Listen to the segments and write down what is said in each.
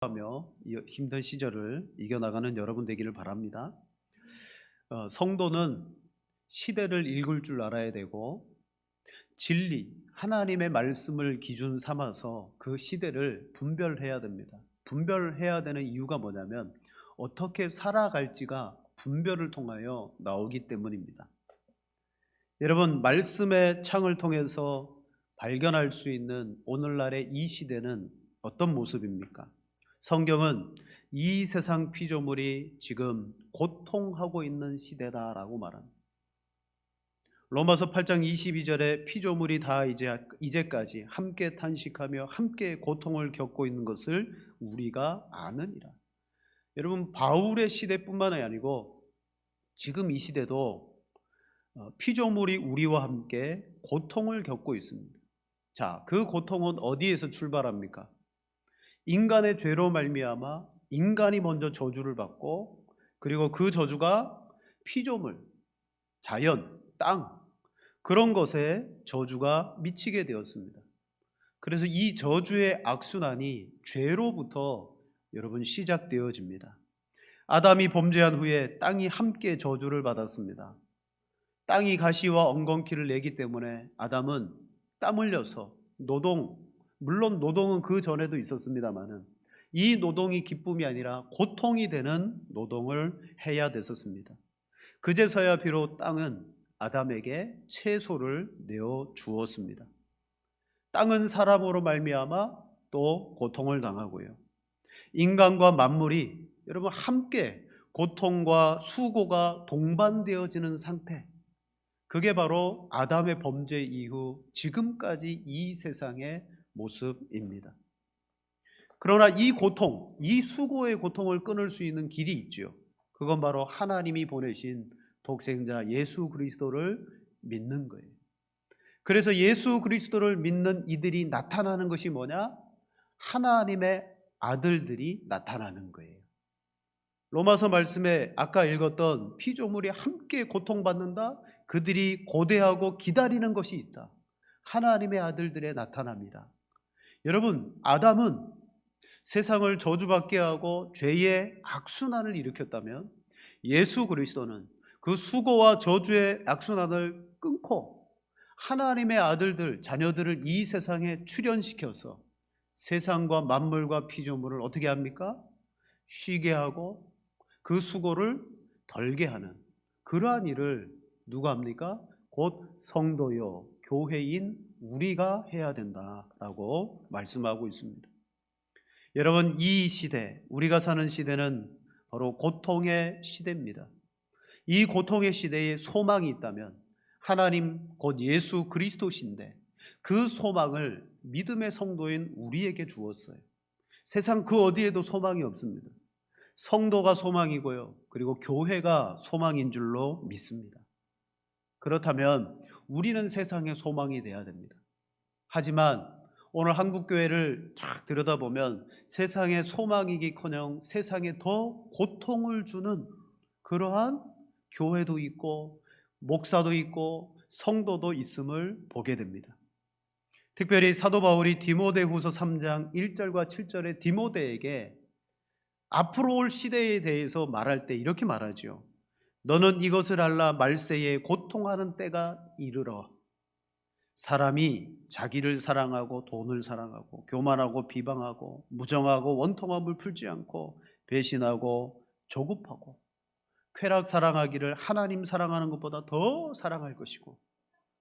하며 힘든 시절을 이겨나가는 여러분 되기를 바랍니다. 성도는 시대를 읽을 줄 알아야 되고 진리, 하나님의 말씀을 기준 삼아서 그 시대를 분별해야 됩니다. 분별해야 되는 이유가 뭐냐면 어떻게 살아갈지가 분별을 통하여 나오기 때문입니다. 여러분, 말씀의 창을 통해서 발견할 수 있는 오늘날의 이 시대는 어떤 모습입니까? 성경은 이 세상 피조물이 지금 고통하고 있는 시대다라고 말합니다. 로마서 8장 22절에 피조물이 다 이제까지 함께 탄식하며 함께 고통을 겪고 있는 것을 우리가 아느니라. 여러분, 바울의 시대뿐만 아니고 지금 이 시대도 피조물이 우리와 함께 고통을 겪고 있습니다. 자, 그 고통은 어디에서 출발합니까? 인간의 죄로 말미암아 인간이 먼저 저주를 받고, 그리고 그 저주가 피조물, 자연, 땅, 그런 것에 저주가 미치게 되었습니다. 그래서 이 저주의 악순환이 죄로부터 여러분 시작되어집니다. 아담이 범죄한 후에 땅이 함께 저주를 받았습니다. 땅이 가시와 엉겅퀴를 내기 때문에 아담은 땀 흘려서 물론 노동은 그 전에도 있었습니다만은 이 노동이 기쁨이 아니라 고통이 되는 노동을 해야 됐었습니다. 그제서야 비로소 땅은 아담에게 채소를 내어 주었습니다. 땅은 사람으로 말미암아 또 고통을 당하고요. 인간과 만물이 여러분 함께 고통과 수고가 동반되어지는 상태, 그게 바로 아담의 범죄 이후 지금까지 이 세상의 모습입니다. 그러나 이 고통, 이 수고의 고통을 끊을 수 있는 길이 있죠. 그건 바로 하나님이 보내신 독생자 예수 그리스도를 믿는 거예요. 그래서 예수 그리스도를 믿는 이들이 나타나는 것이 뭐냐? 하나님의 아들들이 나타나는 거예요. 로마서 말씀에 아까 읽었던 피조물이 함께 고통받는다, 그들이 고대하고 기다리는 것이 있다. 하나님의 아들들에 나타납니다. 여러분, 아담은 세상을 저주받게 하고 죄의 악순환을 일으켰다면 예수 그리스도는 그 수고와 저주의 악순환을 끊고 하나님의 아들들, 자녀들을 이 세상에 출현시켜서 세상과 만물과 피조물을 어떻게 합니까? 쉬게 하고 그 수고를 덜게 하는 그러한 일을 누가 합니까? 곧 성도요, 교회인 우리가 해야 된다라고 말씀하고 있습니다. 여러분, 이 시대, 우리가 사는 시대는 바로 고통의 시대입니다. 이 고통의 시대에 소망이 있다면 하나님 곧 예수 그리스도신데 그 소망을 믿음의 성도인 우리에게 주었어요. 세상 그 어디에도 소망이 없습니다. 성도가 소망이고요, 그리고 교회가 소망인 줄로 믿습니다. 그렇다면 우리는 세상의 소망이 돼야 됩니다. 하지만 오늘 한국교회를 쫙 들여다보면 세상의 소망이기커녕 세상에 더 고통을 주는 그러한 교회도 있고 목사도 있고 성도도 있음을 보게 됩니다. 특별히 사도 바울이 디모데후서 3장 1절과 7절에 디모데에게 앞으로 올 시대에 대해서 말할 때 이렇게 말하죠. 너는 이것을 알라, 말세에 고통하는 때가 이르러 사람이 자기를 사랑하고 돈을 사랑하고 교만하고 비방하고 무정하고 원통함을 풀지 않고 배신하고 조급하고 쾌락 사랑하기를 하나님 사랑하는 것보다 더 사랑할 것이고,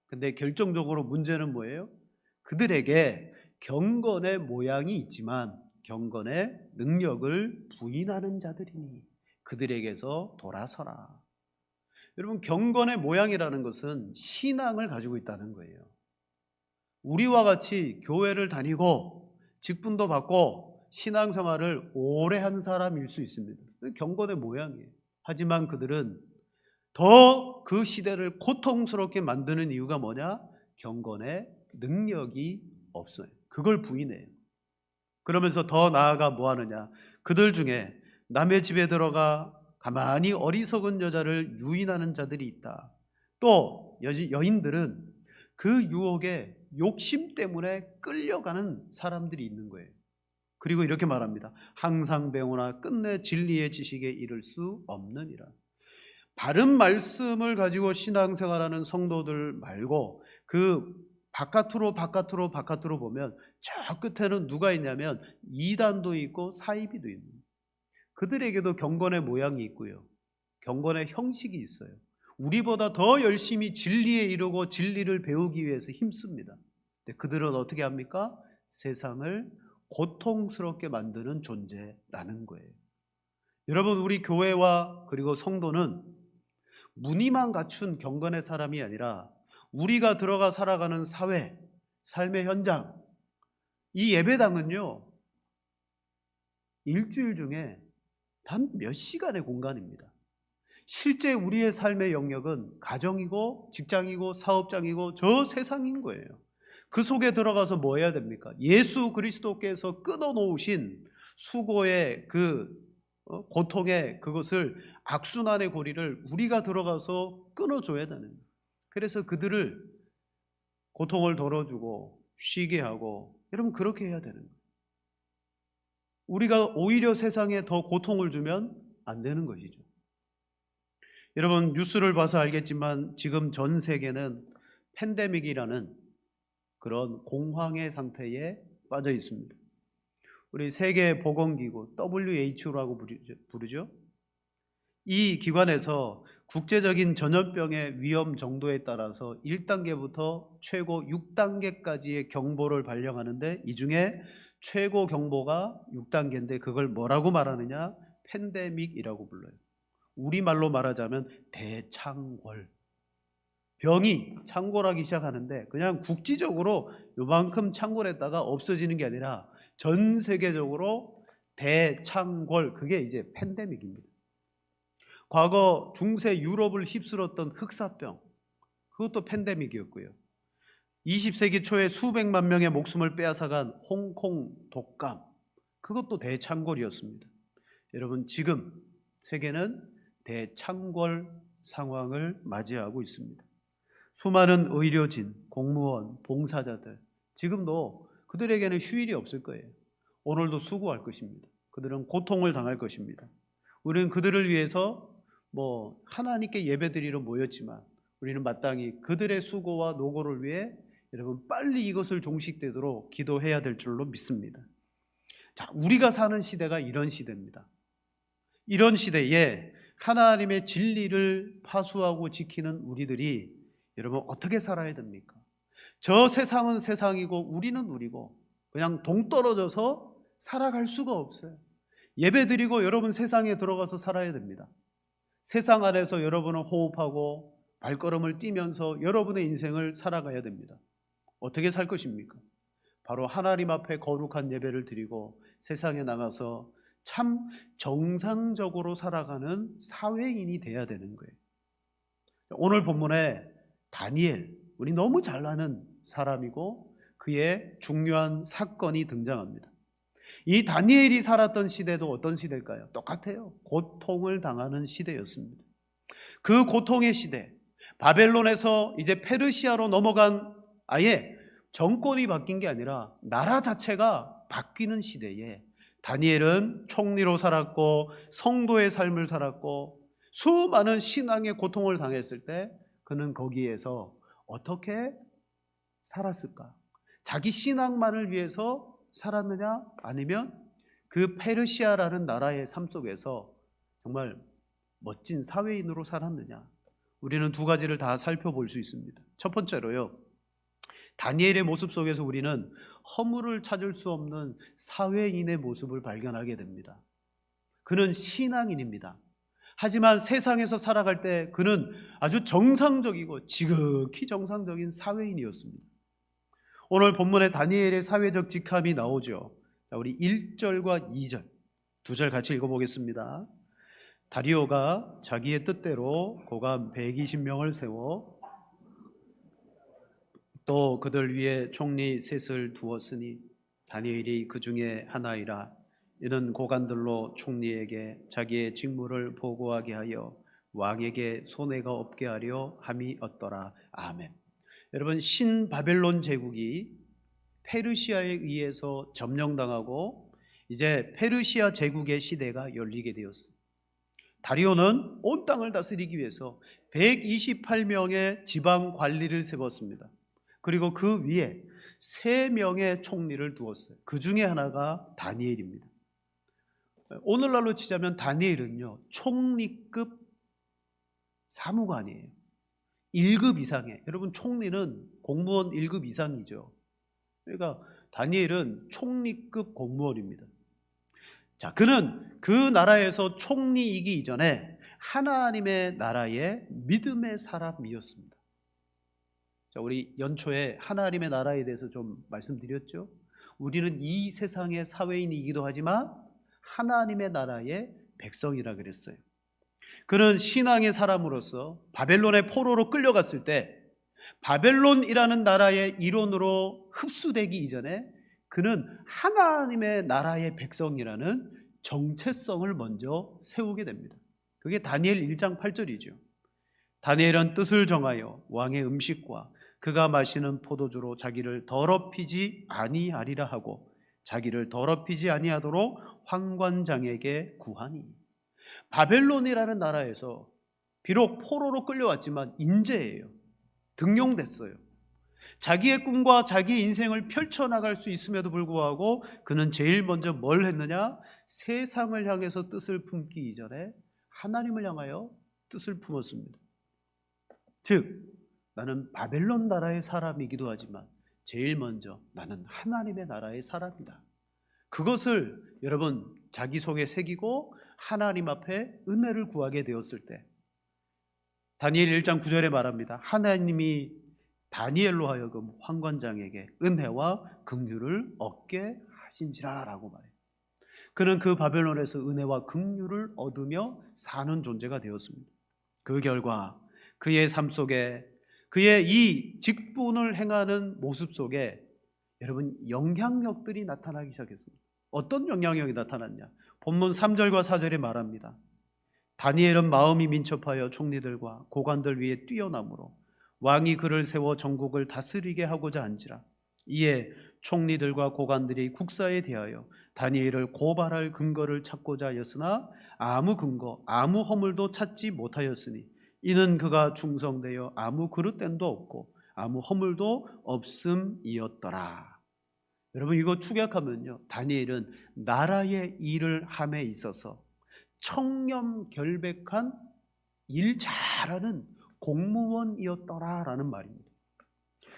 근데 결정적으로 문제는 뭐예요? 그들에게 경건의 모양이 있지만 경건의 능력을 부인하는 자들이니 그들에게서 돌아서라. 여러분, 경건의 모양이라는 것은 신앙을 가지고 있다는 거예요. 우리와 같이 교회를 다니고 직분도 받고 신앙생활을 오래 한 사람일 수 있습니다. 경건의 모양이에요. 하지만 그들은 더 그 시대를 고통스럽게 만드는 이유가 뭐냐? 경건의 능력이 없어요. 그걸 부인해요. 그러면서 더 나아가 뭐 하느냐? 그들 중에 남의 집에 들어가 가만히 어리석은 여자를 유인하는 자들이 있다. 또 여인들은 그 유혹에 욕심 때문에 끌려가는 사람들이 있는 거예요. 그리고 이렇게 말합니다. 항상 배우나 끝내 진리의 지식에 이를 수 없느니라. 바른 말씀을 가지고 신앙생활하는 성도들 말고 그 바깥으로 보면 저 끝에는 누가 있냐면 이단도 있고 사이비도 있는, 그들에게도 경건의 모양이 있고요, 경건의 형식이 있어요. 우리보다 더 열심히 진리에 이르고 진리를 배우기 위해서 힘씁니다. 근데 그들은 어떻게 합니까? 세상을 고통스럽게 만드는 존재라는 거예요. 여러분, 우리 교회와 그리고 성도는 무늬만 갖춘 경건의 사람이 아니라 우리가 들어가 살아가는 사회, 삶의 현장, 이 예배당은요, 일주일 중에 단 몇 시간의 공간입니다. 실제 우리의 삶의 영역은 가정이고 직장이고 사업장이고 저 세상인 거예요. 그 속에 들어가서 뭐 해야 됩니까? 예수 그리스도께서 끊어놓으신 수고의 고통의 그것을, 악순환의 고리를 우리가 들어가서 끊어줘야 되는 거예요. 그래서 그들을 고통을 덜어주고 쉬게 하고, 여러분 그렇게 해야 되는 거예요. 우리가 오히려 세상에 더 고통을 주면 안 되는 것이죠. 여러분, 뉴스를 봐서 알겠지만 지금 전 세계는 팬데믹이라는 그런 공황의 상태에 빠져 있습니다. 우리 세계보건기구 WHO라고 부르죠. 이 기관에서 국제적인 전염병의 위험 정도에 따라서 1단계부터 최고 6단계까지의 경보를 발령하는데, 이 중에 최고 경보가 6단계인데 그걸 뭐라고 말하느냐? 팬데믹이라고 불러요. 우리말로 말하자면 대창궐. 병이 창궐하기 시작하는데 그냥 국지적으로 요만큼 창궐했다가 없어지는 게 아니라 전 세계적으로 대창궐, 그게 이제 팬데믹입니다. 과거 중세 유럽을 휩쓸었던 흑사병, 그것도 팬데믹이었고요. 20세기 초에 수백만 명의 목숨을 빼앗아간 홍콩 독감, 그것도 대창궐이었습니다. 여러분, 지금 세계는 대창궐 상황을 맞이하고 있습니다. 수많은 의료진, 공무원, 봉사자들, 지금도 그들에게는 휴일이 없을 거예요. 오늘도 수고할 것입니다. 그들은 고통을 당할 것입니다. 우리는 그들을 위해서 하나님께 예배드리러 모였지만 우리는 마땅히 그들의 수고와 노고를 위해 여러분 빨리 이것을 종식되도록 기도해야 될 줄로 믿습니다. 자, 우리가 사는 시대가 이런 시대입니다. 이런 시대에 하나님의 진리를 파수하고 지키는 우리들이 여러분 어떻게 살아야 됩니까? 저 세상은 세상이고 우리는 우리고 그냥 동떨어져서 살아갈 수가 없어요. 예배드리고 여러분 세상에 들어가서 살아야 됩니다. 세상 안에서 여러분은 호흡하고 발걸음을 띄면서 여러분의 인생을 살아가야 됩니다. 어떻게 살 것입니까? 바로 하나님 앞에 거룩한 예배를 드리고 세상에 나가서 참 정상적으로 살아가는 사회인이 돼야 되는 거예요. 오늘 본문에 다니엘, 우리 너무 잘 아는 사람이고 그의 중요한 사건이 등장합니다. 이 다니엘이 살았던 시대도 어떤 시대일까요? 똑같아요. 고통을 당하는 시대였습니다. 그 고통의 시대, 바벨론에서 이제 페르시아로 넘어간, 아예 정권이 바뀐 게 아니라 나라 자체가 바뀌는 시대에 다니엘은 총리로 살았고 성도의 삶을 살았고 수많은 신앙의 고통을 당했을 때 그는 거기에서 어떻게 살았을까? 자기 신앙만을 위해서 살았느냐? 아니면 그 페르시아라는 나라의 삶 속에서 정말 멋진 사회인으로 살았느냐? 우리는 두 가지를 다 살펴볼 수 있습니다. 첫 번째로요, 다니엘의 모습 속에서 우리는 허물을 찾을 수 없는 사회인의 모습을 발견하게 됩니다. 그는 신앙인입니다. 하지만 세상에서 살아갈 때 그는 아주 정상적이고 지극히 정상적인 사회인이었습니다. 오늘 본문에 다니엘의 사회적 직함이 나오죠. 우리 1절과 2절, 두 절 같이 읽어보겠습니다. 다리오가 자기의 뜻대로 고관 120명을 세워 또 그들 위에 총리 셋을 두었으니 다니엘이 그 중에 하나이라. 이는 고관들로 총리에게 자기의 직무를 보고하게 하여 왕에게 손해가 없게 하려 함이었더라. 아멘. 여러분, 신바벨론 제국이 페르시아에 의해서 점령당하고 이제 페르시아 제국의 시대가 열리게 되었습니다. 다리오는 온 땅을 다스리기 위해서 128명의 지방 관리를 세웠습니다. 그리고 그 위에 3명의 총리를 두었어요. 그 중에 하나가 다니엘입니다. 오늘날로 치자면 다니엘은요, 총리급 사무관이에요. 1급 이상에. 여러분, 총리는 공무원 1급 이상이죠. 그러니까 다니엘은 총리급 공무원입니다. 자, 그는 그 나라에서 총리이기 이전에 하나님의 나라의 믿음의 사람이었습니다. 자, 우리 연초에 하나님의 나라에 대해서 좀 말씀드렸죠. 우리는 이 세상의 사회인이기도 하지만 하나님의 나라의 백성이라 그랬어요. 그는 신앙의 사람으로서 바벨론의 포로로 끌려갔을 때 바벨론이라는 나라의 일원으로 흡수되기 이전에 그는 하나님의 나라의 백성이라는 정체성을 먼저 세우게 됩니다. 그게 다니엘 1장 8절이죠. 다니엘은 뜻을 정하여 왕의 음식과 그가 마시는 포도주로 자기를 더럽히지 아니하리라 하고 자기를 더럽히지 아니하도록 환관장에게 구하니. 바벨론이라는 나라에서 비록 포로로 끌려왔지만 인재예요. 등용됐어요. 자기의 꿈과 자기의 인생을 펼쳐나갈 수 있음에도 불구하고 그는 제일 먼저 뭘 했느냐? 세상을 향해서 뜻을 품기 이전에 하나님을 향하여 뜻을 품었습니다. 즉, 나는 바벨론 나라의 사람이기도 하지만 제일 먼저 나는 하나님의 나라의 사람이다. 그것을 여러분 자기 속에 새기고 하나님 앞에 은혜를 구하게 되었을 때 다니엘 1장 9절에 말합니다. 하나님이 다니엘로 하여금 환관장에게 은혜와 긍휼을 얻게 하신지라 라고 말해요. 그는 그 바벨론에서 은혜와 긍휼을 얻으며 사는 존재가 되었습니다. 그 결과 그의 삶 속에 그의 이 직분을 행하는 모습 속에 여러분 영향력들이 나타나기 시작했습니다. 어떤 영향력이 나타났냐? 본문 3절과 4절에 말합니다. 다니엘은 마음이 민첩하여 총리들과 고관들 위에 뛰어나므로 왕이 그를 세워 전국을 다스리게 하고자 한지라. 이에 총리들과 고관들이 국사에 대하여 다니엘을 고발할 근거를 찾고자 하였으나 아무 근거, 아무 허물도 찾지 못하였으니 이는 그가 충성되어 아무 그릇됨도 없고 아무 허물도 없음이었더라. 여러분, 이거 축약하면요, 다니엘은 나라의 일을 함에 있어서 청렴결백한 일 잘하는 공무원이었더라라는 말입니다.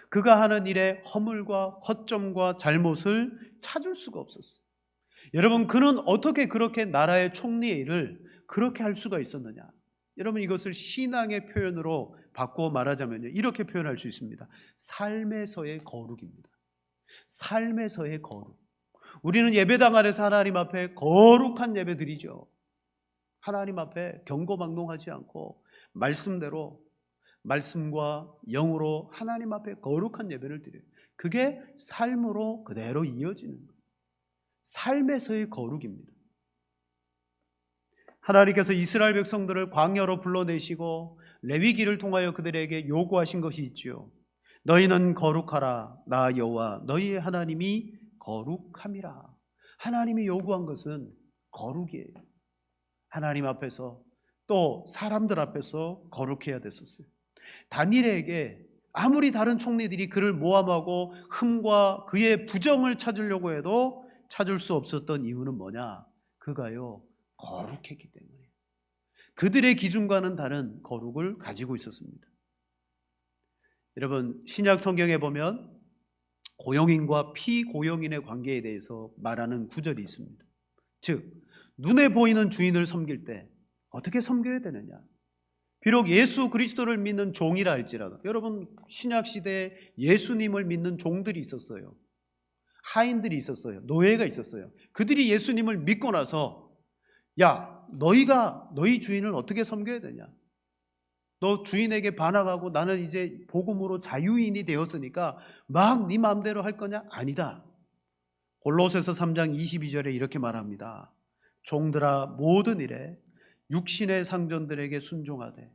그가 하는 일에 허물과 허점과 잘못을 찾을 수가 없었어요. 여러분, 그는 어떻게 그렇게 나라의 총리의 일을 그렇게 할 수가 있었느냐? 여러분, 이것을 신앙의 표현으로 바꾸어 말하자면요, 이렇게 표현할 수 있습니다. 삶에서의 거룩입니다. 삶에서의 거룩. 우리는 예배당 안에서 하나님 앞에 거룩한 예배 드리죠. 하나님 앞에 경고망동하지 않고 말씀대로 말씀과 영으로 하나님 앞에 거룩한 예배를 드려요. 그게 삶으로 그대로 이어지는 거예요. 삶에서의 거룩입니다. 하나님께서 이스라엘 백성들을 광야로 불러내시고 레위기를 통하여 그들에게 요구하신 것이 있지요. 너희는 거룩하라. 나 여호와 너희의 하나님이 거룩함이라. 하나님이 요구한 것은 거룩이에요. 하나님 앞에서 또 사람들 앞에서 거룩해야 됐었어요. 다니엘에게 아무리 다른 총리들이 그를 모함하고 흠과 그의 부정을 찾으려고 해도 찾을 수 없었던 이유는 뭐냐? 그가요, 거룩했기 때문에. 그들의 기준과는 다른 거룩을 가지고 있었습니다. 여러분, 신약 성경에 보면 고용인과 피고용인의 관계에 대해서 말하는 구절이 있습니다. 즉, 눈에 보이는 주인을 섬길 때 어떻게 섬겨야 되느냐? 비록 예수 그리스도를 믿는 종이라 할지라도, 여러분, 신약 시대에 예수님을 믿는 종들이 있었어요. 하인들이 있었어요. 노예가 있었어요. 그들이 예수님을 믿고 나서 야, 너희가 너희 주인을 어떻게 섬겨야 되냐? 너 주인에게 반항하고 나는 이제 복음으로 자유인이 되었으니까 막 네 마음대로 할 거냐? 아니다. 골로새서 3장 22절에 이렇게 말합니다. 종들아, 모든 일에 육신의 상전들에게 순종하되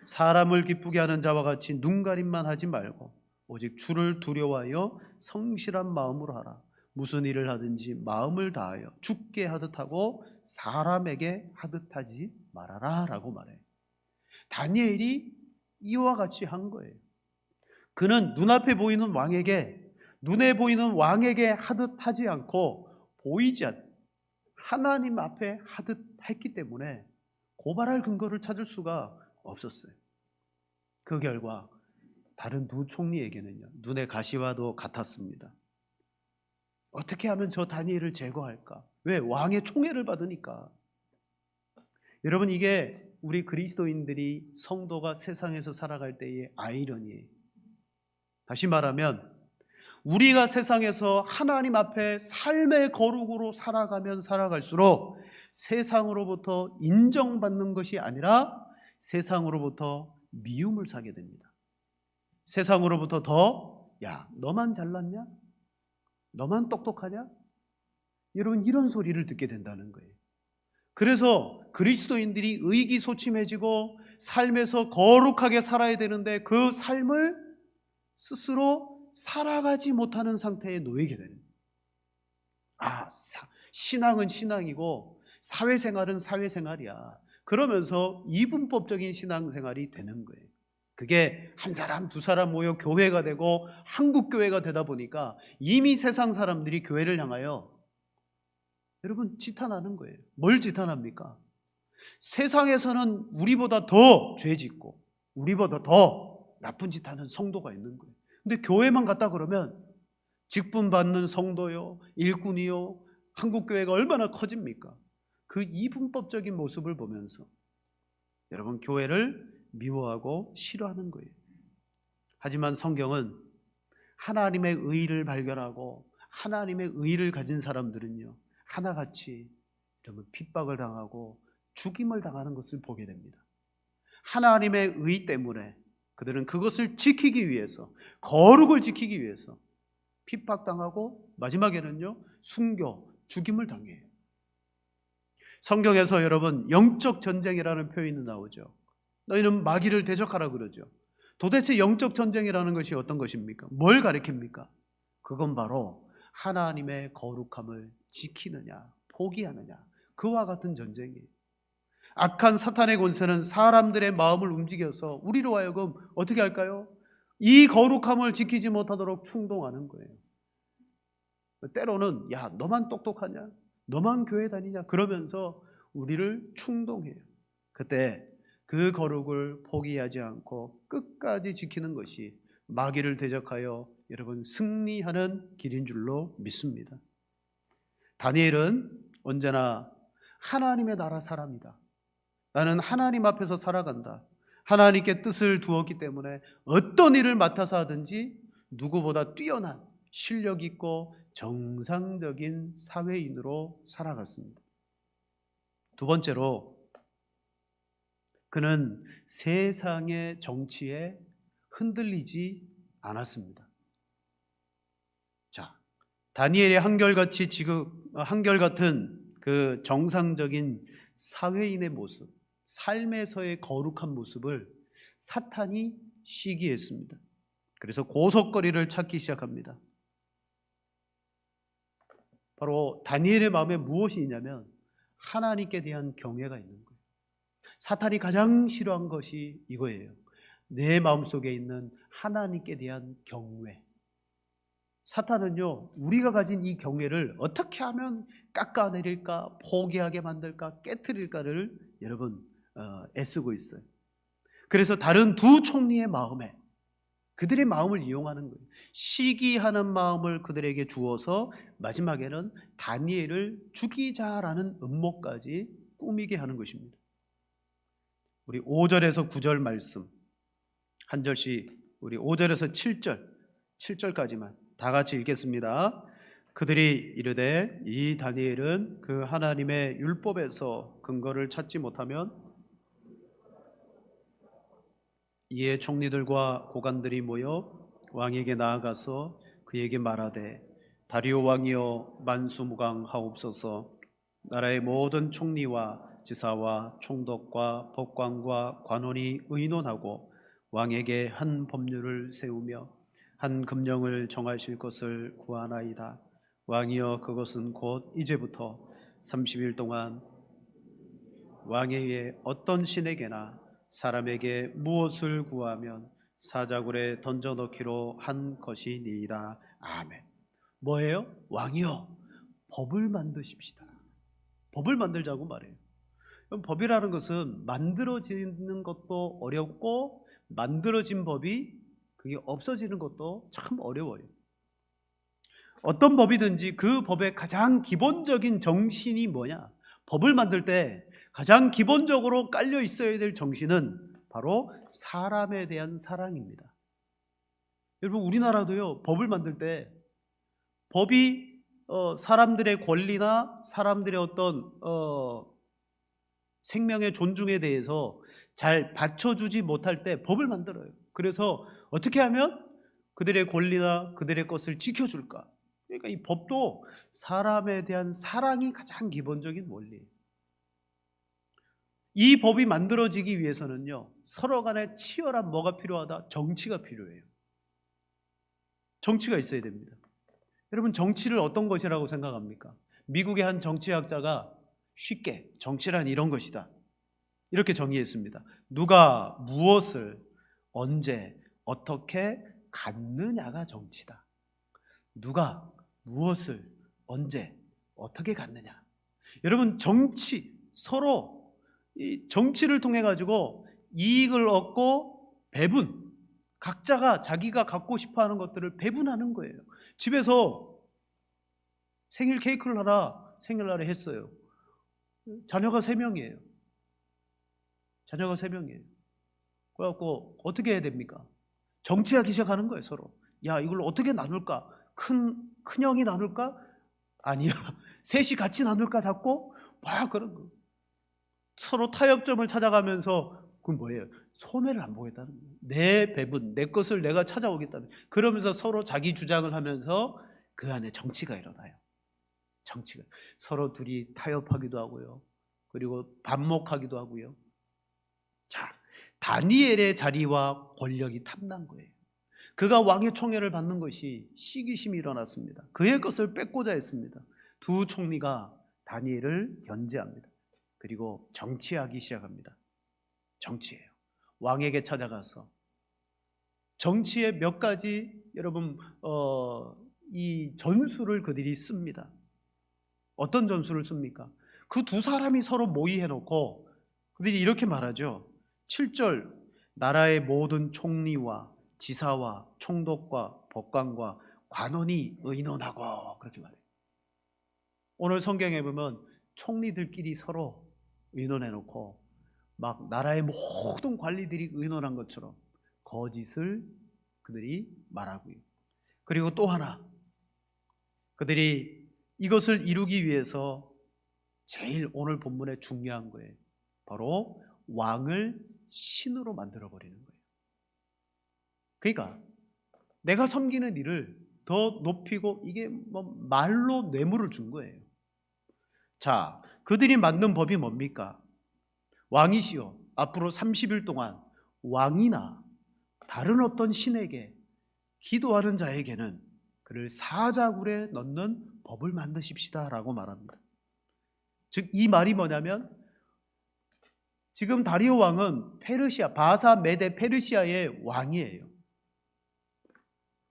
사람을 기쁘게 하는 자와 같이 눈가림만 하지 말고 오직 주를 두려워하여 성실한 마음으로 하라. 무슨 일을 하든지 마음을 다하여 죽게 하듯 하고 사람에게 하듯 하지 말아라 라고 말해요. 다니엘이 이와 같이 한 거예요. 그는 눈에 보이는 왕에게 하듯 하지 않고 보이지 않는 하나님 앞에 하듯 했기 때문에 고발할 근거를 찾을 수가 없었어요. 그 결과 다른 두 총리에게는요, 눈의 가시와도 같았습니다. 어떻게 하면 저 다니엘을 제거할까? 왜? 왕의 총애를 받으니까. 여러분, 이게 우리 그리스도인들이 성도가 세상에서 살아갈 때의 아이러니예요. 다시 말하면 우리가 세상에서 하나님 앞에 삶의 거룩으로 살아가면 살아갈수록 세상으로부터 인정받는 것이 아니라 세상으로부터 미움을 사게 됩니다. 세상으로부터 야, 너만 잘났냐? 너만 똑똑하냐? 여러분, 이런 소리를 듣게 된다는 거예요. 그래서 그리스도인들이 의기소침해지고 삶에서 거룩하게 살아야 되는데 그 삶을 스스로 살아가지 못하는 상태에 놓이게 되는 거예요. 신앙은 신앙이고 사회생활은 사회생활이야. 그러면서 이분법적인 신앙생활이 되는 거예요. 그게 한 사람 두 사람 모여 교회가 되고 한국교회가 되다 보니까 이미 세상 사람들이 교회를 향하여 여러분 지탄하는 거예요. 뭘 지탄합니까? 세상에서는 우리보다 더 죄짓고 우리보다 더 나쁜 짓 하는 성도가 있는 거예요. 근데 교회만 갔다 그러면 직분 받는 성도요, 일꾼이요, 한국교회가 얼마나 커집니까? 그 이분법적인 모습을 보면서 여러분 교회를 미워하고 싫어하는 거예요. 하지만 성경은 하나님의 의를 발견하고 하나님의 의를 가진 사람들은요, 하나같이 여러분 핍박을 당하고 죽임을 당하는 것을 보게 됩니다. 하나님의 의 때문에 그들은 그것을 지키기 위해서, 거룩을 지키기 위해서 핍박당하고 마지막에는요 순교, 죽임을 당해요. 성경에서 여러분 영적 전쟁이라는 표현이 나오죠. 너희는 마귀를 대적하라 그러죠. 도대체 영적 전쟁이라는 것이 어떤 것입니까? 뭘 가리킵니까? 그건 바로 하나님의 거룩함을 지키느냐 포기하느냐, 그와 같은 전쟁이에요. 악한 사탄의 권세는 사람들의 마음을 움직여서 우리로 하여금 어떻게 할까요? 이 거룩함을 지키지 못하도록 충동하는 거예요. 때로는 야, 너만 똑똑하냐? 너만 교회 다니냐? 그러면서 우리를 충동해요. 그때 그 거룩을 포기하지 않고 끝까지 지키는 것이 마귀를 대적하여 여러분 승리하는 길인 줄로 믿습니다. 다니엘은 언제나 하나님의 나라 사람이다. 나는 하나님 앞에서 살아간다. 하나님께 뜻을 두었기 때문에 어떤 일을 맡아서 하든지 누구보다 뛰어난 실력 있고 정상적인 사회인으로 살아갔습니다. 두 번째로 그는 세상의 정치에 흔들리지 않았습니다. 자, 다니엘의 한결같은 그 정상적인 사회인의 모습, 삶에서의 거룩한 모습을 사탄이 시기했습니다. 그래서 고속거리를 찾기 시작합니다. 바로 다니엘의 마음에 무엇이 있냐면 하나님께 대한 경외가 있는 거예요. 사탄이 가장 싫어한 것이 이거예요. 내 마음속에 있는 하나님께 대한 경외. 사탄은요, 우리가 가진 이 경외를 어떻게 하면 깎아내릴까, 포기하게 만들까, 깨트릴까를 여러분 애쓰고 있어요. 그래서 다른 두 총리의 마음에 그들의 마음을 이용하는 거예요. 시기하는 마음을 그들에게 주어서 마지막에는 다니엘을 죽이자라는 음모까지 꾸미게 하는 것입니다. 우리 5절에서 9절 말씀 한 절씩, 우리 5절에서 7절까지만 다 같이 읽겠습니다. 그들이 이르되 이 다니엘은 그 하나님의 율법에서 근거를 찾지 못하면 이에 총리들과 고관들이 모여 왕에게 나아가서 그에게 말하되 다리오 왕이여 만수무강하옵소서. 나라의 모든 총리와 지사와 총독과 법관과 관원이 의논하고 왕에게 한 법률을 세우며 한 금령을 정하실 것을 구하나이다. 왕이여 그것은 곧 이제부터 30일 동안 왕의 어떤 신에게나 사람에게 무엇을 구하면 사자굴에 던져넣기로 한 것이니이다. 아멘. 뭐예요? 왕이여 법을 만드십시다. 법을 만들자고 말해요. 법이라는 것은 만들어지는 것도 어렵고 만들어진 법이 그게 없어지는 것도 참 어려워요. 어떤 법이든지 그 법의 가장 기본적인 정신이 뭐냐? 법을 만들 때 가장 기본적으로 깔려 있어야 될 정신은 바로 사람에 대한 사랑입니다. 여러분 우리나라도요 법을 만들 때 법이 사람들의 권리나 사람들의 어떤 생명의 존중에 대해서 잘 받쳐주지 못할 때 법을 만들어요. 그래서 어떻게 하면 그들의 권리나 그들의 것을 지켜줄까? 그러니까 이 법도 사람에 대한 사랑이 가장 기본적인 원리예요. 이 법이 만들어지기 위해서는요 서로 간에 치열한 뭐가 필요하다? 정치가 필요해요. 정치가 있어야 됩니다. 여러분 정치를 어떤 것이라고 생각합니까? 미국의 한 정치학자가 쉽게 정치란 이런 것이다 이렇게 정의했습니다. 누가 무엇을 언제 어떻게 갖느냐가 정치다. 누가 무엇을 언제 어떻게 갖느냐. 여러분 정치 서로 이 정치를 통해 가지고 이익을 얻고 배분, 각자가 자기가 갖고 싶어하는 것들을 배분하는 거예요. 집에서 생일 케이크를 하나 생일날에 했어요. 자녀가 3명이에요. 자녀가 3명이에요. 그래갖고 어떻게 해야 됩니까? 정치하기 시작하는 거예요. 서로. 야 이걸 어떻게 나눌까? 큰형이 나눌까? 아니야. 셋이 같이 나눌까 자꾸? 막 그런 거. 서로 타협점을 찾아가면서 그건 뭐예요? 손해를 안 보겠다는 거예요. 내 배분, 내 것을 내가 찾아오겠다는. 그러면서 서로 자기 주장을 하면서 그 안에 정치가 일어나요. 정치가 서로 둘이 타협하기도 하고요. 그리고 반목하기도 하고요. 자, 다니엘의 자리와 권력이 탐난 거예요. 그가 왕의 총애를 받는 것이 시기심이 일어났습니다. 그의 것을 뺏고자 했습니다. 두 총리가 다니엘을 견제합니다. 그리고 정치하기 시작합니다. 정치예요. 왕에게 찾아가서 정치의 몇 가지 여러분 이 전술을 그들이 씁니다. 어떤 전술을 씁니까? 그 두 사람이 서로 모의해놓고 그들이 이렇게 말하죠. 7절 나라의 모든 총리와 지사와 총독과 법관과 관원이 의논하고 그렇게 말해요. 오늘 성경에 보면 총리들끼리 서로 의논해놓고 막 나라의 모든 관리들이 의논한 것처럼 거짓을 그들이 말하고요. 그리고 또 하나 그들이 이것을 이루기 위해서 제일 오늘 본문에 중요한 거예요. 바로 왕을 신으로 만들어버리는 거예요. 그러니까 내가 섬기는 일을 더 높이고 이게 뭐 말로 뇌물을 준 거예요. 자, 그들이 만든 법이 뭡니까? 왕이시여 앞으로 30일 동안 왕이나 다른 어떤 신에게 기도하는 자에게는 그를 사자굴에 넣는 법을 만드십시다 라고 말합니다. 즉 이 말이 뭐냐면 지금 다리오 왕은 페르시아, 바사 메데 페르시아의 왕이에요.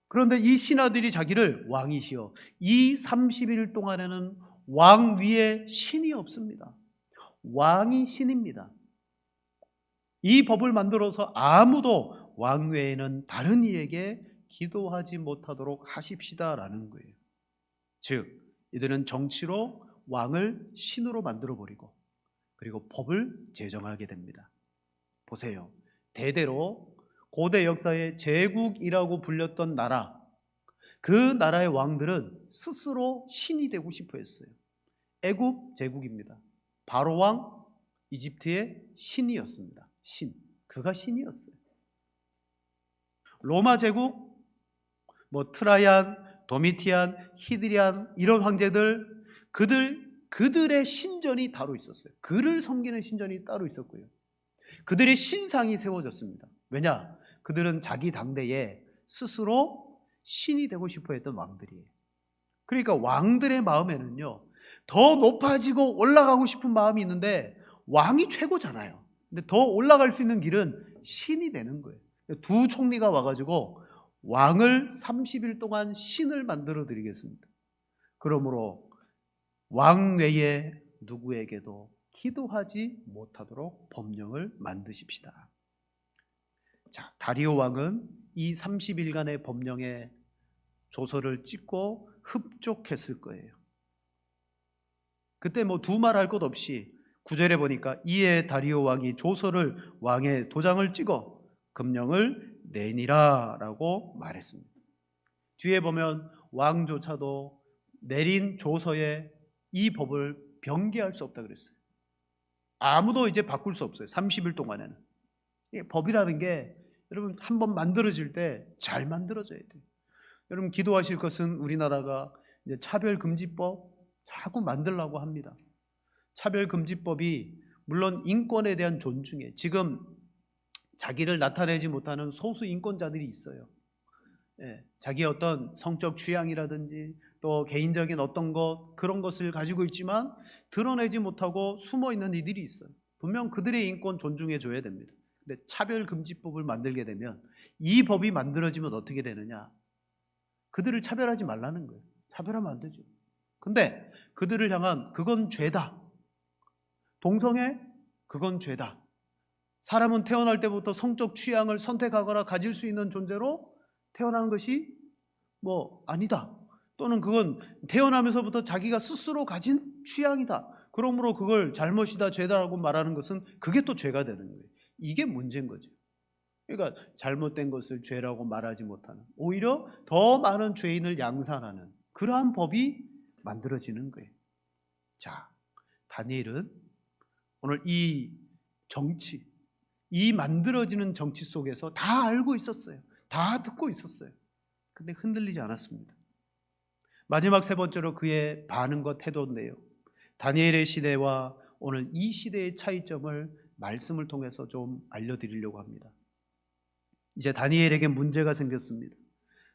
그런데 이 신하들이 자기를 왕이시여 이 30일 동안에는 왕 위에 신이 없습니다. 왕이 신입니다. 이 법을 만들어서 아무도 왕 외에는 다른 이에게 기도하지 못하도록 하십시다라는 거예요. 즉 이들은 정치로 왕을 신으로 만들어버리고 그리고 법을 제정하게 됩니다. 보세요. 대대로 고대 역사의 제국이라고 불렸던 나라, 그 나라의 왕들은 스스로 신이 되고 싶어 했어요. 애굽 제국입니다. 바로 왕 이집트의 신이었습니다. 신. 그가 신이었어요. 로마 제국, 뭐 트라이안, 도미티안, 히드리안 이런 황제들 그들의 신전이 따로 있었어요. 그를 섬기는 신전이 따로 있었고요. 그들의 신상이 세워졌습니다. 왜냐? 그들은 자기 당대에 스스로 신이 되고 싶어 했던 왕들이에요. 그러니까 왕들의 마음에는요, 더 높아지고 올라가고 싶은 마음이 있는데 왕이 최고잖아요. 근데 더 올라갈 수 있는 길은 신이 되는 거예요. 두 총리가 와가지고 왕을 30일 동안 신을 만들어 드리겠습니다. 그러므로 왕 외에 누구에게도 기도하지 못하도록 법령을 만드십시다. 자, 다리오 왕은 이 30일간의 법령에 조서를 찍고 흡족했을 거예요. 그때 뭐 두말할 것 없이 9절에 보니까 이에 다리오 왕이 조서를 왕의 도장을 찍어 금령을 내니라 라고 말했습니다. 뒤에 보면 왕조차도 내린 조서에 이 법을 변개할 수 없다 그랬어요. 아무도 이제 바꿀 수 없어요. 30일 동안에는. 법이라는 게 여러분 한번 만들어질 때 잘 만들어져야 돼요. 여러분 기도하실 것은 우리나라가 이제 차별금지법 자꾸 만들려고 합니다. 차별금지법이 물론 인권에 대한 존중에 지금 자기를 나타내지 못하는 소수 인권자들이 있어요. 자기의 어떤 성적 취향이라든지 또 개인적인 어떤 것 그런 것을 가지고 있지만 드러내지 못하고 숨어 있는 이들이 있어요. 분명 그들의 인권 존중해 줘야 됩니다. 근데 차별금지법을 만들게 되면 이 법이 만들어지면 어떻게 되느냐? 그들을 차별하지 말라는 거예요. 차별하면 안 되죠. 근데 그들을 향한 그건 죄다. 동성애? 그건 죄다. 사람은 태어날 때부터 성적 취향을 선택하거나 가질 수 있는 존재로 태어난 것이 뭐 아니다. 또는 그건 태어나면서부터 자기가 스스로 가진 취향이다. 그러므로 그걸 잘못이다, 죄다라고 말하는 것은 그게 또 죄가 되는 거예요. 이게 문제인 거죠. 그러니까 잘못된 것을 죄라고 말하지 못하는, 오히려 더 많은 죄인을 양산하는 그러한 법이 만들어지는 거예요. 자, 다니엘은 오늘 이 정치, 이 만들어지는 정치 속에서 다 알고 있었어요. 다 듣고 있었어요. 근데 흔들리지 않았습니다. 마지막 세 번째로 그의 반응과 태도인데요, 다니엘의 시대와 오늘 이 시대의 차이점을 말씀을 통해서 좀 알려드리려고 합니다. 이제 다니엘에게 문제가 생겼습니다.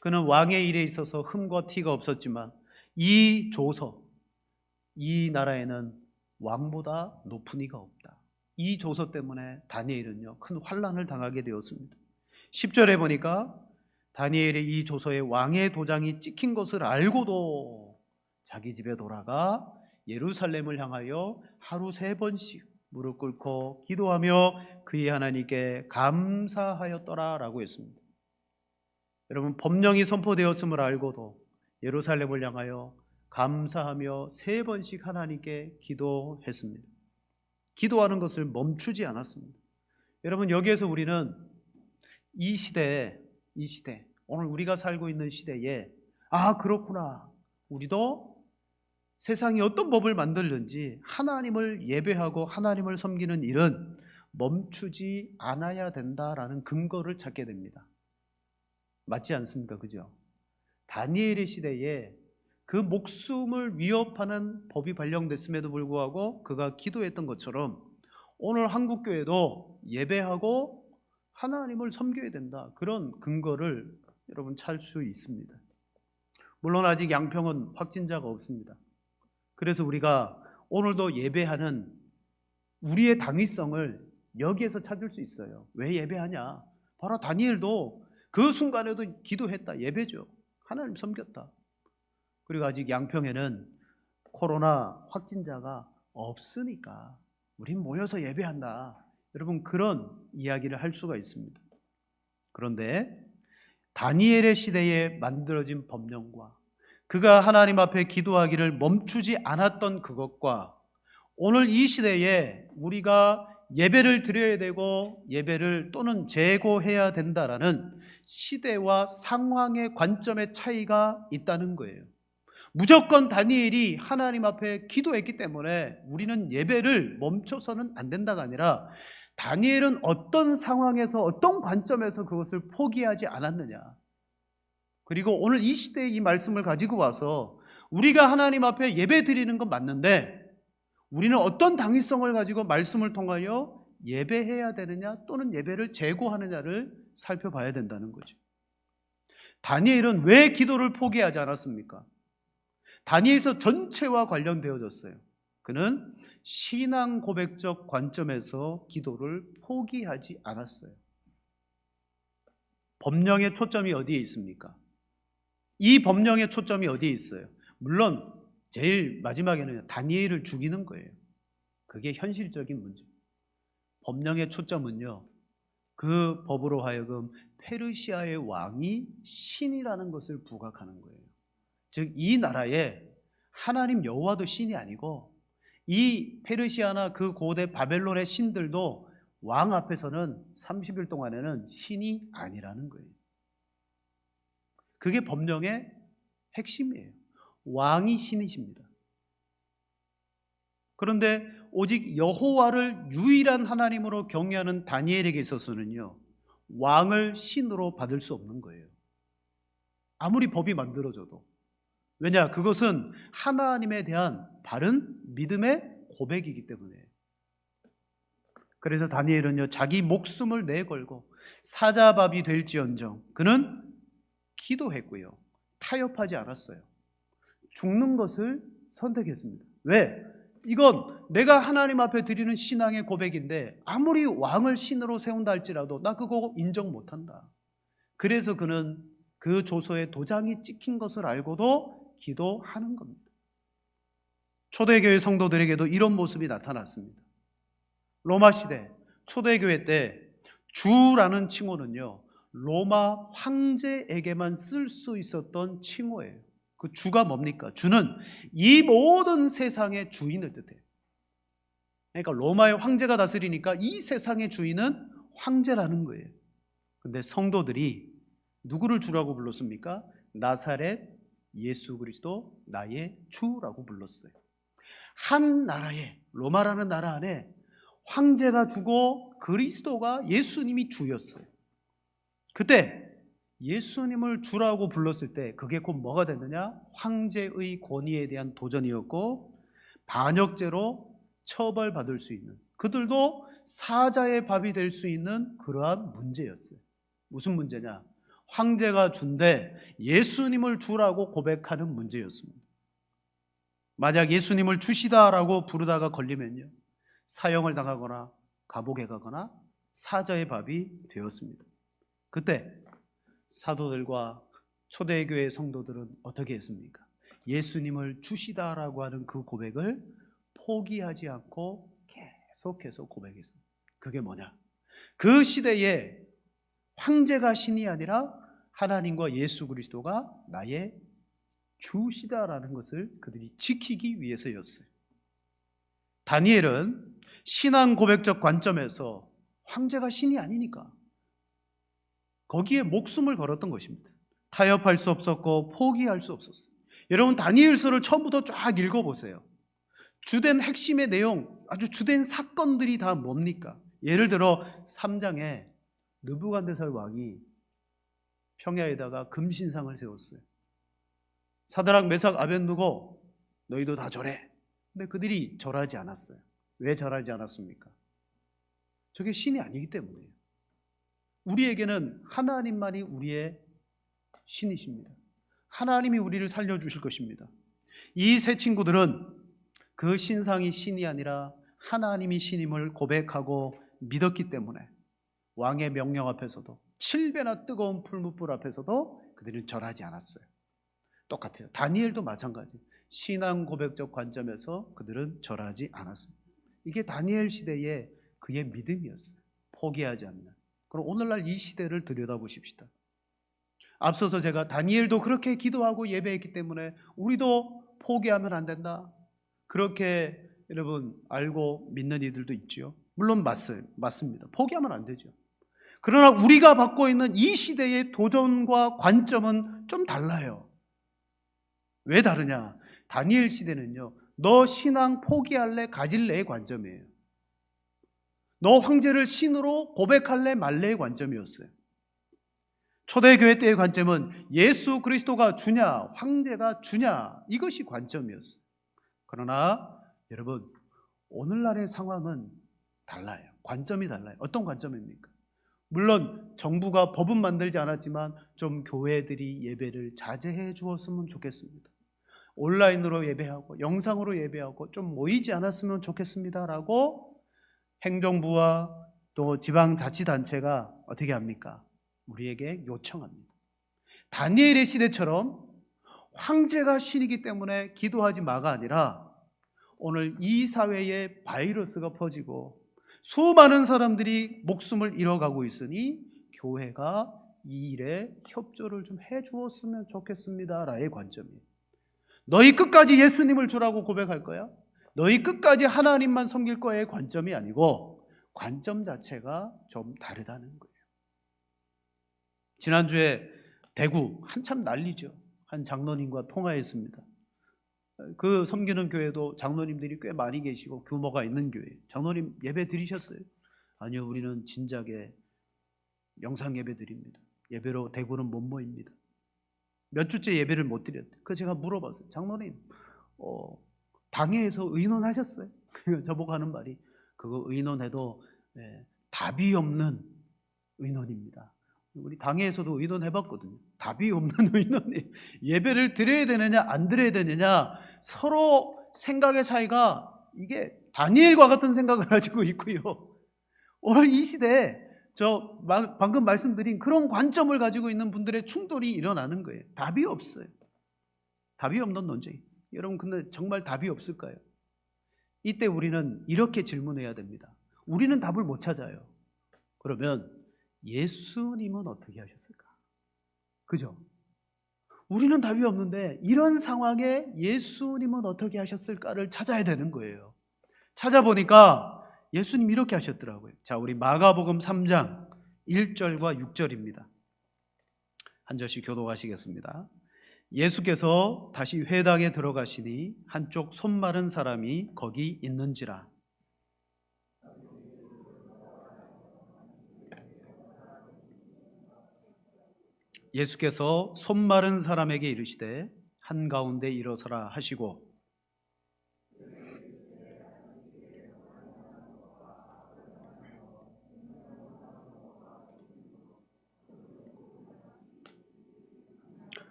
그는 왕의 일에 있어서 흠과 티가 없었지만 이 조서, 이 나라에는 왕보다 높은 이가 없다. 이 조서 때문에 다니엘은요 큰 환난을 당하게 되었습니다. 10절에 보니까 다니엘의 이 조서에 왕의 도장이 찍힌 것을 알고도 자기 집에 돌아가 예루살렘을 향하여 하루 3번씩 무릎 꿇고 기도하며 그의 하나님께 감사하였더라 라고 했습니다. 여러분, 법령이 선포되었음을 알고도 예루살렘을 향하여 감사하며 3번씩 하나님께 기도했습니다. 기도하는 것을 멈추지 않았습니다. 여러분, 여기에서 우리는 이 시대, 오늘 우리가 살고 있는 시대에 아, 그렇구나, 우리도 세상이 어떤 법을 만들든지 하나님을 예배하고 하나님을 섬기는 일은 멈추지 않아야 된다라는 근거를 찾게 됩니다. 맞지 않습니까? 그죠? 다니엘의 시대에 그 목숨을 위협하는 법이 발령됐음에도 불구하고 그가 기도했던 것처럼 오늘 한국교회도 예배하고 하나님을 섬겨야 된다, 그런 근거를 여러분 찾을 수 있습니다. 물론 아직 양평은 확진자가 없습니다. 그래서 우리가 오늘도 예배하는 우리의 당위성을 여기에서 찾을 수 있어요. 왜 예배하냐? 바로 다니엘도 그 순간에도 기도했다, 예배죠. 하나님 섬겼다. 그리고 아직 양평에는 코로나 확진자가 없으니까 우린 모여서 예배한다. 여러분, 그런 이야기를 할 수가 있습니다. 그런데 다니엘의 시대에 만들어진 법령과 그가 하나님 앞에 기도하기를 멈추지 않았던 그것과 오늘 이 시대에 우리가 예배를 드려야 되고 예배를 또는 제고해야 된다라는 시대와 상황의 관점의 차이가 있다는 거예요. 무조건 다니엘이 하나님 앞에 기도했기 때문에 우리는 예배를 멈춰서는 안 된다가 아니라 다니엘은 어떤 상황에서 어떤 관점에서 그것을 포기하지 않았느냐, 그리고 오늘 이 시대에 이 말씀을 가지고 와서 우리가 하나님 앞에 예배 드리는 건 맞는데 우리는 어떤 당위성을 가지고 말씀을 통하여 예배해야 되느냐 또는 예배를 제고하느냐를 살펴봐야 된다는 거죠. 다니엘은 왜 기도를 포기하지 않았습니까? 다니엘서 전체와 관련되어졌어요. 그는 신앙 고백적 관점에서 기도를 포기하지 않았어요. 법령의 초점이 어디에 있습니까? 이 법령의 초점이 어디에 있어요? 물론 제일 마지막에는 다니엘을 죽이는 거예요. 그게 현실적인 문제. 법령의 초점은요, 그 법으로 하여금 페르시아의 왕이 신이라는 것을 부각하는 거예요. 즉 이 나라에 하나님 여호와도 신이 아니고 이 페르시아나 그 고대 바벨론의 신들도 왕 앞에서는 30일 동안에는 신이 아니라는 거예요. 그게 법령의 핵심이에요. 왕이 신이십니다. 그런데 오직 여호와를 유일한 하나님으로 경외하는 다니엘에게 있어서는요, 왕을 신으로 받을 수 없는 거예요. 아무리 법이 만들어져도. 왜냐? 그것은 하나님에 대한 바른 믿음의 고백이기 때문에. 그래서 다니엘은요, 자기 목숨을 내걸고 사자밥이 될지언정 그는 기도했고요, 타협하지 않았어요. 죽는 것을 선택했습니다. 왜? 이건 내가 하나님 앞에 드리는 신앙의 고백인데 아무리 왕을 신으로 세운다 할지라도 나 그거 인정 못한다. 그래서 그는 그 조서에 도장이 찍힌 것을 알고도 기도하는 겁니다. 초대교회 성도들에게도 이런 모습이 나타났습니다. 로마 시대 초대교회 때 주라는 칭호는요, 로마 황제에게만 쓸 수 있었던 칭호예요. 그 주가 뭡니까? 주는 이 모든 세상의 주인을 뜻해요. 그러니까 로마의 황제가 다스리니까 이 세상의 주인은 황제라는 거예요. 근데 성도들이 누구를 주라고 불렀습니까? 나사렛 예수 그리스도 나의 주라고 불렀어요. 한 나라에, 로마라는 나라 안에 황제가 주고 그리스도가 예수님이 주였어요. 그때 예수님을 주라고 불렀을 때 그게 곧 뭐가 됐느냐? 황제의 권위에 대한 도전이었고 반역죄로 처벌받을 수 있는, 그들도 사자의 밥이 될 수 있는 그러한 문제였어요. 무슨 문제냐? 황제가 준데 예수님을 주라고 고백하는 문제였습니다. 만약 예수님을 주시다라고 부르다가 걸리면요, 사형을 당하거나 감옥에 가거나 사자의 밥이 되었습니다. 그때 사도들과 초대교회 성도들은 어떻게 했습니까? 예수님을 주시다라고 하는 그 고백을 포기하지 않고 계속해서 고백했습니다. 그게 뭐냐? 그 시대에 황제가 신이 아니라 하나님과 예수 그리스도가 나의 주시다라는 것을 그들이 지키기 위해서였어요. 다니엘은 신앙 고백적 관점에서 황제가 신이 아니니까 거기에 목숨을 걸었던 것입니다. 타협할 수 없었고 포기할 수 없었어요. 여러분 다니엘서를 처음부터 쫙 읽어보세요. 주된 핵심의 내용, 아주 주된 사건들이 다 뭡니까? 예를 들어 3장에 느부갓네살 왕이 평야에다가 금신상을 세웠어요. 사드락 메삭 아벳느고 너희도 다 절해. 근데 그들이 절하지 않았어요. 왜 절하지 않았습니까? 저게 신이 아니기 때문이에요. 우리에게는 하나님만이 우리의 신이십니다. 하나님이 우리를 살려주실 것입니다. 이 세 친구들은 그 신상이 신이 아니라 하나님이 신임을 고백하고 믿었기 때문에 왕의 명령 앞에서도 7배나 뜨거운 풀무불 앞에서도 그들은 절하지 않았어요. 똑같아요. 다니엘도 마찬가지. 신앙 고백적 관점에서 그들은 절하지 않았습니다. 이게 다니엘 시대의 그의 믿음이었어요. 포기하지 않는. 그럼 오늘날 이 시대를 들여다보십시다. 앞서서 제가 다니엘도 그렇게 기도하고 예배했기 때문에 우리도 포기하면 안 된다, 그렇게 여러분 알고 믿는 이들도 있죠. 물론 맞습니다. 포기하면 안 되죠. 그러나 우리가 받고 있는 이 시대의 도전과 관점은 좀 달라요. 왜 다르냐? 다니엘 시대는요, 너 신앙 포기할래 가질래의 관점이에요. 너 황제를 신으로 고백할래 말래의 관점이었어요. 초대교회 때의 관점은 예수 그리스도가 주냐 황제가 주냐 이것이 관점이었어요. 그러나 여러분 오늘날의 상황은 달라요. 관점이 달라요. 어떤 관점입니까? 물론 정부가 법은 만들지 않았지만 좀 교회들이 예배를 자제해 주었으면 좋겠습니다. 온라인으로 예배하고 영상으로 예배하고 좀 모이지 않았으면 좋겠습니다라고 행정부와 또 지방자치단체가 어떻게 합니까? 우리에게 요청합니다. 다니엘의 시대처럼 황제가 신이기 때문에 기도하지 마가 아니라 오늘 이 사회에 바이러스가 퍼지고 수많은 사람들이 목숨을 잃어가고 있으니 교회가 이 일에 협조를 좀 해주었으면 좋겠습니다라의 관점이에요. 너희 끝까지 예수님을 주라고 고백할 거야? 너희 끝까지 하나님만 섬길 거야의 관점이 아니고 관점 자체가 좀 다르다는 거예요. 지난주에 대구 한참 난리죠. 한 장로님과 통화했습니다. 그 섬기는 교회도 장로님들이 꽤 많이 계시고 규모가 있는 교회예요. 장로님 예배 드리셨어요? 아니요, 우리는 진작에 영상 예배 드립니다. 예배로 대구는 못 모입니다. 몇 주째 예배를 못 드렸대요. 그래서 제가 물어봤어요. 장로님 당회에서 의논하셨어요? 저보고 하는 말이 그거 의논해도 답이 없는 의논입니다. 우리 당회에서도 의논해봤거든요. 답이 없는 의논이 예배를 드려야 되느냐 안 드려야 되느냐 서로 생각의 차이가 이게 다니엘과 같은 생각을 가지고 있고요. 오늘 이 시대에 저 방금 말씀드린 그런 관점을 가지고 있는 분들의 충돌이 일어나는 거예요. 답이 없어요. 답이 없는 논쟁. 여러분 근데 정말 답이 없을까요? 이때 우리는 이렇게 질문해야 됩니다. 우리는 답을 못 찾아요. 그러면 예수님은 어떻게 하셨을까? 그죠? 우리는 답이 없는데 이런 상황에 예수님은 어떻게 하셨을까를 찾아야 되는 거예요. 찾아보니까 예수님이 이렇게 하셨더라고요. 자, 우리 마가복음 3장 1절과 6절입니다. 한 절씩 교독하시겠습니다. 예수께서 다시 회당에 들어가시니 한쪽 손 마른 사람이 거기 있는지라. 예수께서 손 마른 사람에게 이르시되 한가운데 일어서라 하시고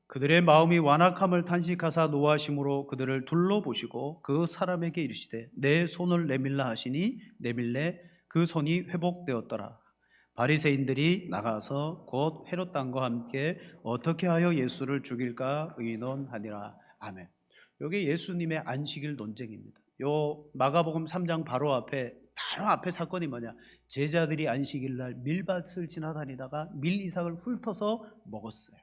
그들의 마음이 완악함을 탄식하사 노하심으로 그들을 둘러보시고 그 사람에게 이르시되 내 손을 내밀라 하시니 내밀래 그 손이 회복되었더라. 바리새인들이 나가서 곧 헤롯 왕과 함께 어떻게 하여 예수를 죽일까 의논하니라. 아멘. 여기 예수님의 안식일 논쟁입니다. 요 마가복음 3장 바로 앞에 사건이 뭐냐? 제자들이 안식일 날 밀밭을 지나다니다가 밀 이삭을 훑어서 먹었어요.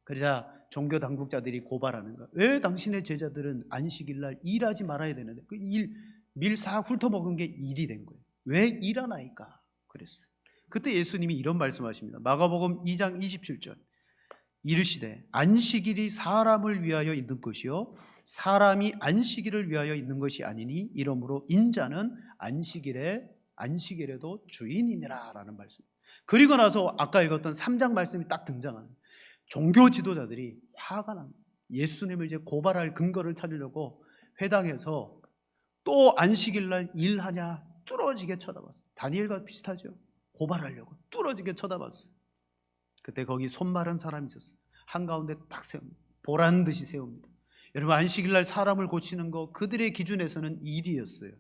그러자 종교 당국자들이 고발하는 거야. 왜 당신의 제자들은 안식일 날 일하지 말아야 되는데 그 밀싹 훑어 먹은 게 일이 된 거예요. 왜 일하나이까? 그랬어요. 그때 예수님이 이런 말씀하십니다. 마가복음 2장 27절. 이르시되 안식일이 사람을 위하여 있는 것이요 사람이 안식일을 위하여 있는 것이 아니니 이러므로 인자는 안식일에도 주인이니라 라는 말씀. 그리고 나서 아까 읽었던 3장 말씀이 딱 등장하는 종교 지도자들이 화가 납니다. 예수님을 이제 고발할 근거를 찾으려고 회당에서 또 안식일 날 일하냐 뚫어지게 쳐다봤어요. 다니엘과 비슷하죠. 고발하려고 뚫어지게 쳐다봤어요. 그때 거기 손 마른 사람이 있었어요. 한가운데 딱 세웁니다. 보란 듯이 세웁니다. 여러분 안식일 날 사람을 고치는 거 그들의 기준에서는 일이었어요.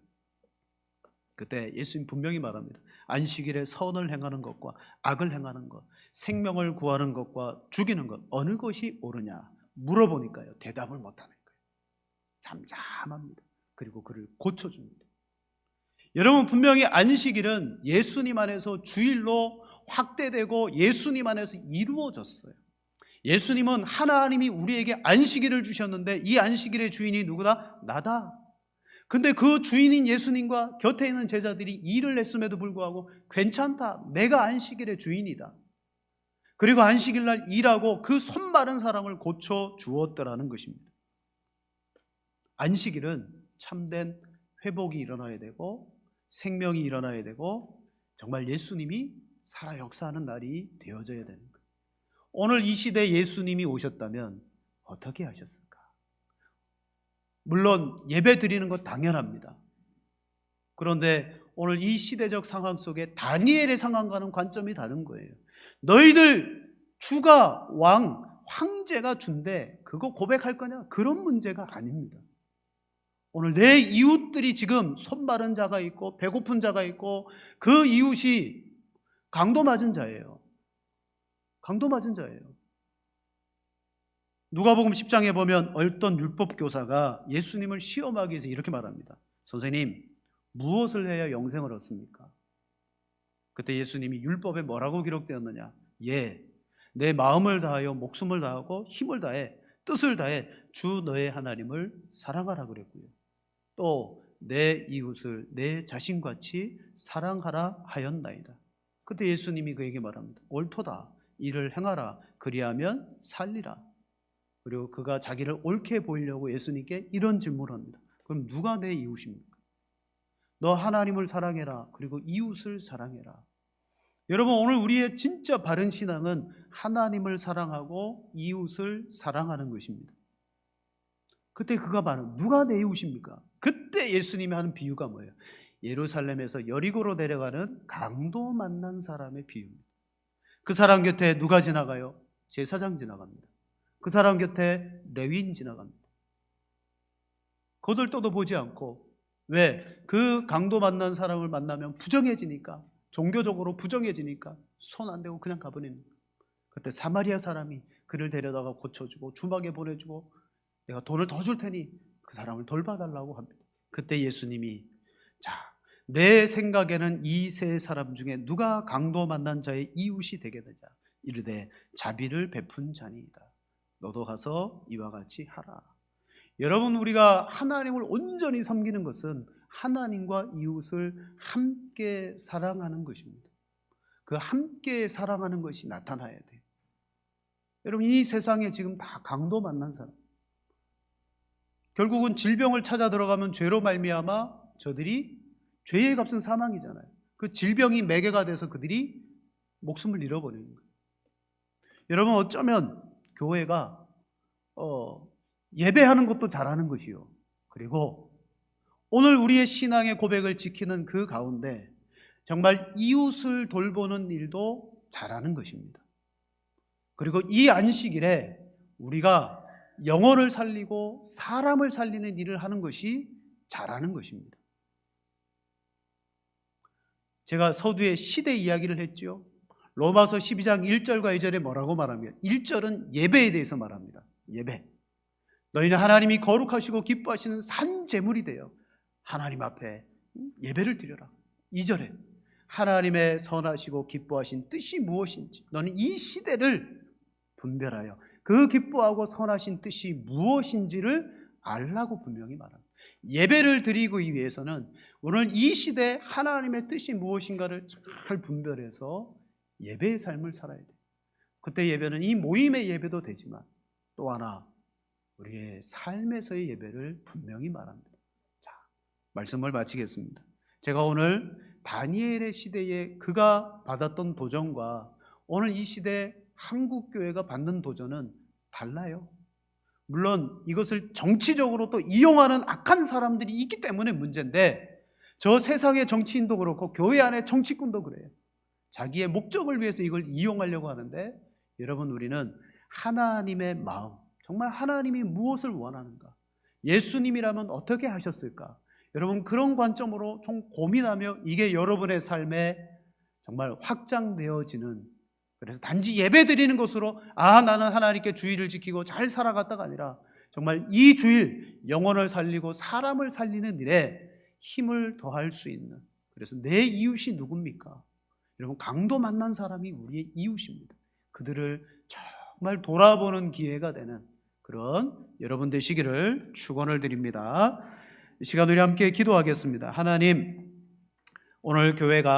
그때 예수님 분명히 말합니다. 안식일에 선을 행하는 것과 악을 행하는 것, 생명을 구하는 것과 죽이는 것 어느 것이 옳으냐 물어보니까요 대답을 못하는 거예요. 잠잠합니다. 그리고 그를 고쳐줍니다. 여러분 분명히 안식일은 예수님 안에서 주일로 확대되고 예수님 안에서 이루어졌어요. 예수님은 하나님이 우리에게 안식일을 주셨는데 이 안식일의 주인이 누구다? 나다. 근데 그 주인인 예수님과 곁에 있는 제자들이 일을 했음에도 불구하고 괜찮다. 내가 안식일의 주인이다. 그리고 안식일 날 일하고 그 손 마른 사람을 고쳐 주었더라는 것입니다. 안식일은 참된 회복이 일어나야 되고 생명이 일어나야 되고 정말 예수님이 살아 역사하는 날이 되어져야 되는 거예요. 오늘 이 시대에 예수님이 오셨다면 어떻게 하셨을까? 물론 예배 드리는 것 당연합니다. 그런데 오늘 이 시대적 상황 속에 다니엘의 상황과는 관점이 다른 거예요. 너희들 주가 왕 황제가 준대 그거 고백할 거냐? 그런 문제가 아닙니다. 오늘 내 이웃들이 지금 손 마른 자가 있고 배고픈 자가 있고 그 이웃이 강도 맞은 자예요. 강도 맞은 자예요. 누가복음 10장에 보면 어떤 율법 교사가 예수님을 시험하기 위해서 이렇게 말합니다. 선생님, 무엇을 해야 영생을 얻습니까? 그때 예수님이 율법에 뭐라고 기록되었느냐? 내 마음을 다하여 목숨을 다하고 힘을 다해 뜻을 다해 주 너의 하나님을 사랑하라 그랬고요. 또 내 이웃을 내 자신같이 사랑하라 하였나이다. 그때 예수님이 그에게 말합니다. 옳도다. 이를 행하라. 그리하면 살리라. 그리고 그가 자기를 옳게 보이려고 예수님께 이런 질문을 합니다. 그럼 누가 내 이웃입니까? 너 하나님을 사랑해라. 그리고 이웃을 사랑해라. 여러분, 오늘 우리의 진짜 바른 신앙은 하나님을 사랑하고 이웃을 사랑하는 것입니다. 그때 그가 말하는 누가 내 이웃입니까? 그때 예수님이 하는 비유가 뭐예요? 예루살렘에서 여리고로 내려가는 강도 만난 사람의 비유입니다. 그 사람 곁에 누가 지나가요? 제사장 지나갑니다. 그 사람 곁에 레위인 지나갑니다. 거들떠도 보지 않고, 왜? 그 강도 만난 사람을 만나면 부정해지니까, 종교적으로 부정해지니까 손 안 대고 그냥 가버리는 거예요. 그때 사마리아 사람이 그를 데려다가 고쳐주고 주막에 보내주고 내가 돈을 더 줄 테니 그 사람을 돌봐달라고 합니다. 그때 예수님이 내 생각에는 이 세 사람 중에 누가 강도 만난 자의 이웃이 되겠느냐 이르되 자비를 베푼 자니이다. 너도 가서 이와 같이 하라. 여러분, 우리가 하나님을 온전히 섬기는 것은 하나님과 이웃을 함께 사랑하는 것입니다. 그 함께 사랑하는 것이 나타나야 돼요. 여러분, 이 세상에 지금 다 강도 만난 사람, 결국은 질병을 찾아 들어가면 죄로 말미암아 저들이 죄의 값은 사망이잖아요. 그 질병이 매개가 돼서 그들이 목숨을 잃어버리는 거예요. 여러분, 어쩌면 교회가 예배하는 것도 잘하는 것이요, 그리고 오늘 우리의 신앙의 고백을 지키는 그 가운데 정말 이웃을 돌보는 일도 잘하는 것입니다. 그리고 이 안식일에 우리가 영혼을 살리고 사람을 살리는 일을 하는 것이 잘하는 것입니다. 제가 서두에 시대 이야기를 했죠. 로마서 12장 1절과 2절에 뭐라고 말하면 1절은 예배에 대해서 말합니다. 예배. 너희는 하나님이 거룩하시고 기뻐하시는 산 제물이 되어 하나님 앞에 예배를 드려라. 2절에 하나님의 선하시고 기뻐하신 뜻이 무엇인지 너는 이 시대를 분별하여 그 기뻐하고 선하신 뜻이 무엇인지를 알라고 분명히 말합니다. 예배를 드리기 위해서는 오늘 이 시대에 하나님의 뜻이 무엇인가를 잘 분별해서 예배의 삶을 살아야 돼요. 그때 예배는 이 모임의 예배도 되지만 또 하나 우리의 삶에서의 예배를 분명히 말합니다. 자, 말씀을 마치겠습니다. 제가 오늘 다니엘의 시대에 그가 받았던 도전과 오늘 이 시대 한국교회가 받는 도전은 달라요. 물론 이것을 정치적으로 또 이용하는 악한 사람들이 있기 때문에 문제인데, 저 세상의 정치인도 그렇고 교회 안의 정치꾼도 그래요. 자기의 목적을 위해서 이걸 이용하려고 하는데, 여러분, 우리는 하나님의 마음, 정말 하나님이 무엇을 원하는가, 예수님이라면 어떻게 하셨을까, 여러분 그런 관점으로 좀 고민하며 이게 여러분의 삶에 정말 확장되어지는, 그래서 단지 예배 드리는 것으로 나는 하나님께 주의를 지키고 잘 살아갔다가 아니라 정말 이 주일 영혼을 살리고 사람을 살리는 일에 힘을 더할 수 있는, 그래서 내 이웃이 누굽니까? 여러분, 강도 만난 사람이 우리의 이웃입니다. 그들을 정말 돌아보는 기회가 되는 그런 여러분 되시기를 축원을 드립니다. 이 시간 우리 함께 기도하겠습니다. 하나님, 오늘 교회가